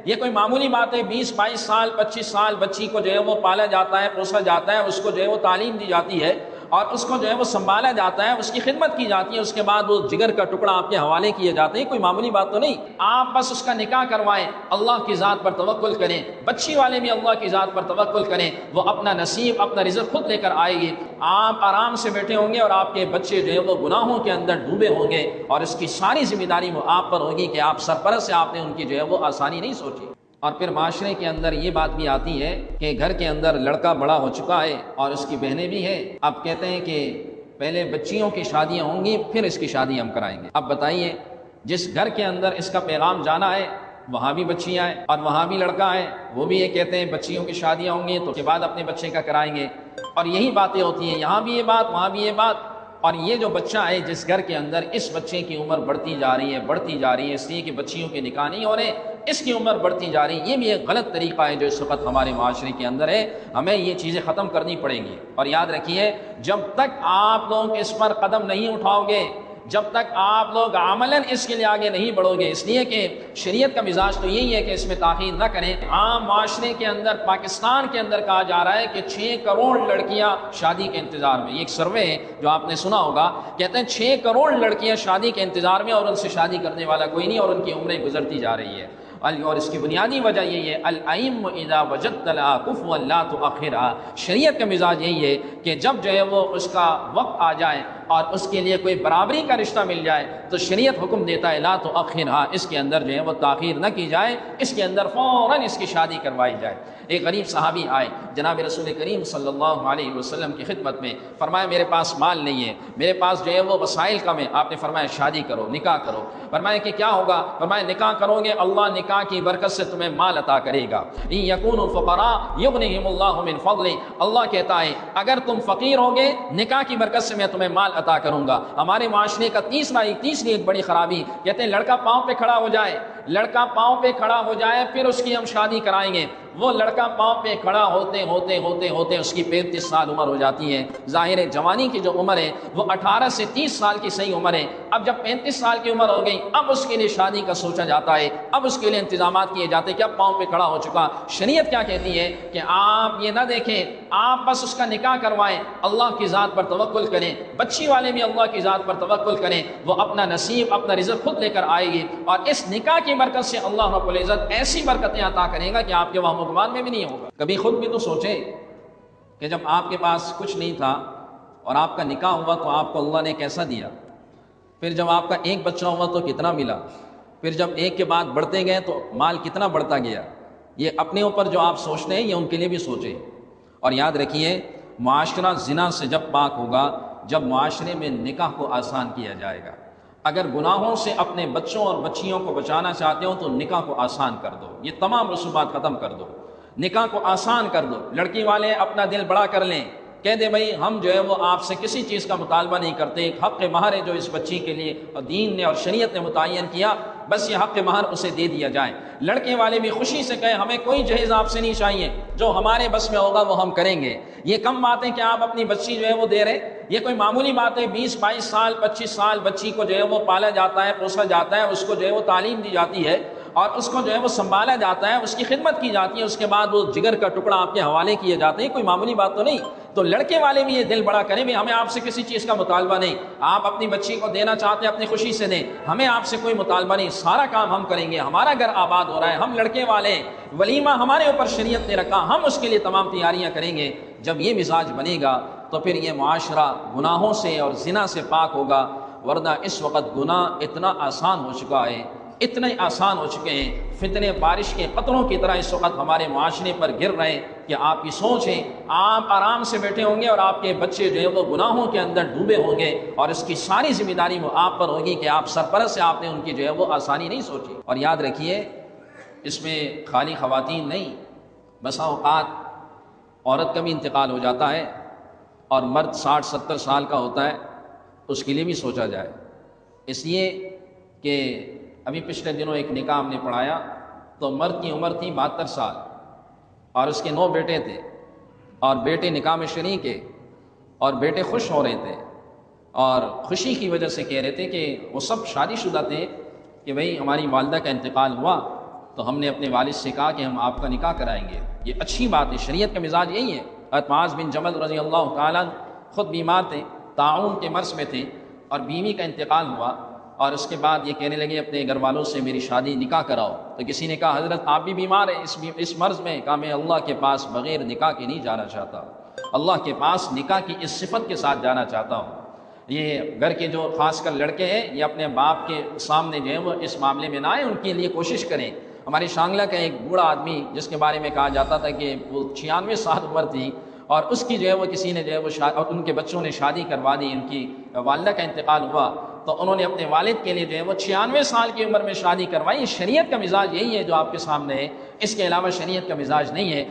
یہ کوئی معمولی بات ہے؟ 20 22 سال 25 سال بچی کو جو ہے وہ پالا جاتا ہے، پوسا جاتا ہے، اس کو جو ہے وہ تعلیم دی جاتی ہے اور اس کو جو ہے وہ سنبھالا جاتا ہے، اس کی خدمت کی جاتی ہے، اس کے بعد وہ جگر کا ٹکڑا آپ کے حوالے کیے جاتے ہیں۔ کوئی معمولی بات تو نہیں۔ آپ بس اس کا نکاح کروائیں، اللہ کی ذات پر توکل کریں، بچی والے بھی اللہ کی ذات پر توکل کریں، وہ اپنا نصیب اپنا رزق خود لے کر آئے گی۔ آپ آرام سے بیٹھے ہوں گے اور آپ کے بچے جو ہے وہ گناہوں کے اندر ڈوبے ہوں گے اور اس کی ساری ذمہ داری وہ آپ پر ہوگی کہ آپ سرپرست سے آپ نے ان کی جو ہے وہ آسانی نہیں سوچی۔ اور پھر معاشرے کے اندر یہ بات بھی آتی ہے کہ گھر کے اندر لڑکا بڑا ہو چکا ہے اور اس کی بہنیں بھی ہیں، اب کہتے ہیں کہ پہلے بچیوں کی شادیاں ہوں گی پھر اس کی شادی ہم کرائیں گے۔ اب بتائیے، جس گھر کے اندر اس کا پیغام جانا ہے وہاں بھی بچیاں ہیں اور وہاں بھی لڑکا ہے، وہ بھی یہ کہتے ہیں بچیوں کی شادیاں ہوں گی تو اس کے بعد اپنے بچے کا کرائیں گے، اور یہی باتیں ہوتی ہیں، یہاں بھی یہ بات وہاں بھی یہ بات۔ اور یہ جو بچہ ہے جس گھر کے اندر، اس بچے کی عمر بڑھتی جا رہی ہے اس لیے کہ بچیوں کے نکاح نہیں ہو رہے، اس کی عمر بڑھتی جا رہی ہے۔ یہ بھی ایک غلط طریقہ ہے جو اس وقت ہمارے معاشرے کے اندر ہے، ہمیں یہ چیزیں ختم کرنی پڑیں گی۔ اور یاد رکھیے، جب تک آپ لوگ اس پر قدم نہیں اٹھاؤ گے، جب تک آپ لوگ عملاً اس کے لیے آگے نہیں بڑھو گے، اس لیے کہ شریعت کا مزاج تو یہی ہے کہ اس میں تاخیر نہ کریں۔ عام معاشرے کے اندر، پاکستان کے اندر کہا جا رہا ہے کہ 6 کروڑ لڑکیاں شادی کے انتظار میں۔ یہ ایک سروے ہے جو آپ نے سنا ہوگا، کہتے ہیں 6 کروڑ لڑکیاں شادی کے انتظار میں اور ان سے شادی کرنے والا کوئی نہیں، اور ان کی عمریں گزرتی جا رہی ہے۔ اور اس کی بنیادی وجہ یہی ہے، الائم اذا وجدت لها کفوا لا تؤخرها۔ شریعت کا مزاج یہی ہے کہ جب جو ہے وہ اس کا وقت آ جائے اور اس کے لیے کوئی برابری کا رشتہ مل جائے تو شریعت حکم دیتا ہے لا تؤخرها، اس کے اندر جو ہے وہ تاخیر نہ کی جائے، اس کے اندر فوراً اس کی شادی کروائی جائے۔ ایک غریب صحابی آئے جناب رسول کریم صلی اللہ علیہ وسلم کی خدمت میں، فرمایا میرے پاس مال نہیں ہے، میرے پاس جو ہے وہ وسائل کم ہے۔ آپ نے فرمایا شادی کرو، نکاح کرو۔ فرمایا کہ کیا ہوگا؟ فرمایا نکاح کرو گے اللہ نکاح کی برکت سے تمہیں مال عطا کرے گا۔ ان یکونوا فقراء یغنیہم اللہ من فضلہ، اللہ کہتا ہے اگر تم فقیر ہوگے نکاح کی برکت سے میں تمہیں مال عطا کروں گا۔ ہمارے معاشرے کا تیسری ایک بڑی خرابی، کہتے ہیں لڑکا پاؤں پہ کھڑا ہو جائے، لڑکا پاؤں پہ کھڑا ہو جائے پھر اس کی ہم شادی کرائیں گے۔ وہ لڑکا پاؤں پہ کھڑا ہوتے ہوتے ہوتے ہوتے اس کی 35 سال عمر ہو جاتی ہے۔ ظاہر ہے جوانی کی جو عمر ہے وہ 18 سے 30 سال کی صحیح عمر ہے۔ اب جب 35 سال کی عمر ہو گئی، اب اس کے لیے شادی کا سوچا جاتا ہے، اب اس کے لیے انتظامات کیے جاتے ہیں کہ اب پاؤں پہ کھڑا ہو چکا۔ شریعت کیا کہتی ہے کہ آپ یہ نہ دیکھیں، آپ بس اس کا نکاح کروائیں، اللہ کی ذات پر توکل کریں، بچی والے بھی اللہ کی ذات پر توکل کریں، وہ اپنا نصیب اپنا رزق خود لے کر آئے گی، اور اس نکاح کی برکت سے اللہ رب العزت ایسی برکتیں عطا کرے گا کہ آپ کے وہم و گمان میں بھی نہیں ہوگا۔ کبھی خود بھی تو سوچیں کہ جب آپ کے پاس کچھ نہیں تھا اور آپ کا نکاح ہوا تو آپ کو اللہ نے کیسا دیا، پھر جب آپ کا ایک بچہ ہوا تو کتنا ملا، پھر جب ایک کے بعد بڑھتے گئے تو مال کتنا بڑھتا گیا۔ یہ اپنے اوپر جو آپ سوچتے ہیں یہ ان کے لیے بھی سوچیں۔ اور یاد رکھیے، معاشرہ زنا سے جب پاک ہوگا جب معاشرے میں نکاح کو آسان کیا جائے گا۔ اگر گناہوں سے اپنے بچوں اور بچیوں کو بچانا چاہتے ہو تو نکاح کو آسان کر دو، یہ تمام رسومات ختم کر دو، نکاح کو آسان کر دو۔ لڑکی والے اپنا دل بڑا کر لیں، کہہ دے بھائی ہم جو ہے وہ آپ سے کسی چیز کا مطالبہ نہیں کرتے، ایک حق مہر ہے جو اس بچی کے لیے دین نے اور شریعت نے متعین کیا، بس یہ حق مہر اسے دے دیا جائے۔ لڑکے والے بھی خوشی سے کہیں ہمیں کوئی جہیز آپ سے نہیں چاہیے، جو ہمارے بس میں ہوگا وہ ہم کریں گے۔ یہ کم بات ہے کہ آپ اپنی بچی جو ہے وہ دے رہے، یہ کوئی معمولی بات ہے؟ 20 22 سال 25 سال بچی کو جو ہے وہ پالا جاتا ہے، پوسا جاتا ہے، اس کو جو ہے وہ تعلیم دی جاتی ہے اور اس کو جو ہے وہ سنبھالا جاتا ہے، اس کی خدمت کی جاتی ہے، اس کے بعد وہ جگر کا ٹکڑا آپ کے حوالے کیے جاتے ہیں، کوئی معمولی بات تو نہیں۔ تو لڑکے والے بھی یہ دل بڑا کریں بھی ہمیں آپ سے کسی چیز کا مطالبہ نہیں، آپ اپنی بچی کو دینا چاہتے ہیں اپنی خوشی سے دیں، ہمیں آپ سے کوئی مطالبہ نہیں، سارا کام ہم کریں گے، ہمارا گھر آباد ہو رہا ہے، ہم لڑکے والے، ولیمہ ہمارے اوپر شریعت نے رکھا، ہم اس کے لیے تمام تیاریاں کریں گے۔ جب یہ مزاج بنے گا تو پھر یہ معاشرہ گناہوں سے اور زنا سے پاک ہوگا، ورنہ اس وقت گناہ اتنا آسان ہو چکا ہے، اتنے آسان ہو چکے ہیں، فتنے بارش کے قطروں کی طرح اس وقت ہمارے معاشرے پر گر رہے ہیں کہ آپ کی سوچ ہے، آپ آرام سے بیٹھے ہوں گے اور آپ کے بچے جو ہے وہ گناہوں کے اندر ڈوبے ہوں گے اور اس کی ساری ذمہ داری وہ آپ پر ہوگی کہ آپ سرپرست سے آپ نے ان کی جو ہے وہ آسانی نہیں سوچی۔ اور یاد رکھیے، اس میں خالی خواتین نہیں، بسا اوقات عورت کا بھی انتقال ہو جاتا ہے اور مرد 60 70 سال کا ہوتا ہے، اس کے لیے بھی سوچا جائے۔ اس لیے کہ ابھی پچھلے دنوں ایک نکاح ہم نے پڑھایا تو مرد کی عمر تھی 72 سال اور اس کے 9 بیٹے تھے، اور بیٹے نکاح میں شریک ہے اور بیٹے خوش ہو رہے تھے اور خوشی کی وجہ سے کہہ رہے تھے کہ وہ سب شادی شدہ تھے کہ بھئی ہماری والدہ کا انتقال ہوا تو ہم نے اپنے والد سے کہا کہ ہم آپ کا نکاح کرائیں گے، یہ اچھی بات ہے، شریعت کا مزاج یہی ہے۔ حضرت معاذ بن جبل رضی اللہ تعالیٰ خود بیمار تھے، طاعون کے مرض میں تھے، اور بیوی کا انتقال ہوا، اور اس کے بعد یہ کہنے لگے اپنے گھر والوں سے میری شادی نکاح کراؤ۔ تو کسی نے کہا حضرت آپ بھی بیمار ہیں اس مرض میں؟ کہا میں اللہ کے پاس بغیر نکاح کے نہیں جانا چاہتا، اللہ کے پاس نکاح کی اس صفت کے ساتھ جانا چاہتا ہوں۔ یہ گھر کے جو خاص کر لڑکے ہیں یہ اپنے باپ کے سامنے جو ہے وہ اس معاملے میں نہ آئیں، ان کے لیے کوشش کریں۔ ہماری شانگلہ کا ایک بوڑھا آدمی جس کے بارے میں کہا جاتا تھا کہ وہ 96 سال عمر تھی، اور اس کی جو ہے وہ کسی نے جو ہے وہ اور ان کے بچوں نے شادی کروا دی، ان کی والدہ کا انتقال ہوا تو انہوں نے اپنے والد کے لیے جو ہے وہ 96 سال کی عمر میں شادی کروائی۔ شریعت کا مزاج یہی ہے جو آپ کے سامنے ہے، اس کے علاوہ شریعت کا مزاج نہیں ہے۔